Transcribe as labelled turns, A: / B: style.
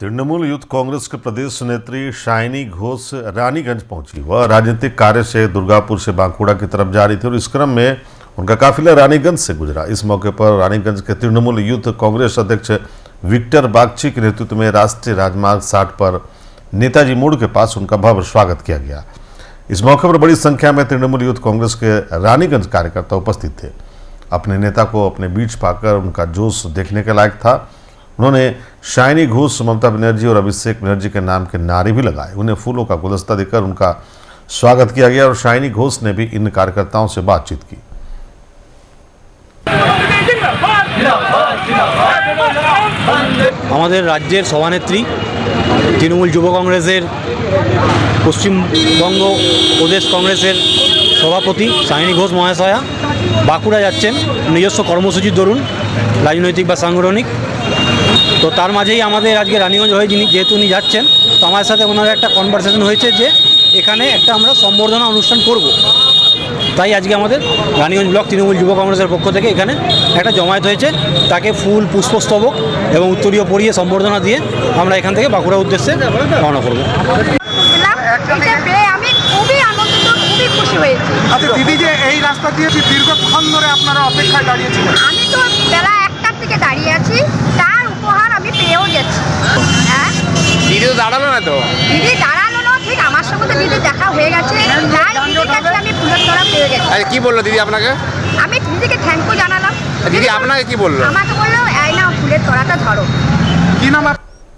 A: Trinamool youth Congress के प्रदेश नेत्री shiny Ghosh Raniganj पहुंची। वह राजनीतिक कार्य से दुर्गापुर से बांकुड़ा की तरफ जा रही थी और इस क्रम में उनका काफिला रानीगंज से गुजरा। इस मौके पर रानीगंज के तृणमूल यूथ कांग्रेस अध्यक्ष विक्टर बागची के नेतृत्व में राष्ट्रीय राजमार्ग 60 पर नेताजी मोड़ के पास उनका भव्य स्वागत किया गया। इस मौके पर बड़ी संख्या में तृणमूल यूथ कांग्रेस के रानीगंज कार्यकर्ता उपस्थित थे। अपने नेता को अपने बीच पाकर उनका जोश देखने के लायक था। उन्होंने शाइनी घोष, ममता बनर्जी और अभिषेक बनर्जी के नाम के नारे भी लगाए। उन्हें फूलों का गुलदस्ता देकर उनका स्वागत किया गया और शाइनी घोष ने भी इन कार्यकर्ताओं से बातचीत की।
B: আমাদের রাজ্যের সভানেত্রী তৃণমূল যুব কংগ্রেসের পশ্চিমবঙ্গ প্রদেশ কংগ্রেসের সভাপতি শাইনি ঘোষ মহাশয়া বাঁকুড়া যাচ্ছেন নিজস্ব কর্মসূচির দরুন, রাজনৈতিক বা সাংগঠনিক। তো তার মাঝেই আমাদের আজকে রানীগঞ্জ হয়ে যেহেতু উনি যাচ্ছেন, তো আমার সাথে ওনার একটা কনভারসেশন হয়েছে যে এখানে একটা আমরা সম্বর্ধনা অনুষ্ঠান করব। তাই আজকে আমাদের রানীগঞ্জ ব্লক তৃণমূল যুব কংগ্রেসের পক্ষ থেকে এখানে একটা জমায়েত হয়েছে। তাকে ফুল, পুষ্পস্তবক এবং উত্তরীয় পরিয়ে সম্বর্ধনা দিয়ে আমরা এখান থেকে বাঁকুড়ার উদ্দেশ্যে রওনা করব।
C: আমি খুবই আনন্দিত, খুবই খুশি হয়েছি।
D: আচ্ছা দিদি, যে এই রাস্তা দিয়ে দীর্ঘক্ষণ ধরে আপনারা অপেক্ষায় দাঁড়িয়েছিলেন,
C: আমি তো বেলা 1টার থেকে দাঁড়িয়ে আছি, তার উপহার আমি পেয়েও গেছি। হ্যাঁ,
D: দিদি তো দাঁড়ালো না তো?
C: দিদি দাঁড়ালো না, ঠিক আমার সঙ্গে তো দিদি দেখা হয়ে গেছে। তাই দিদির কাছে আমি ফুলের তোড়া পেয়ে গেছি।
D: আচ্ছা, কি বললো দিদি আপনাকে?
C: আমি দিদিকে থ্যাংক ইউ জানালাম।
D: দিদি আপনাকে কি বললো?
C: আমাকে বললো, এই না ফুলের তোড়াটা ধরো।
D: কি নাম?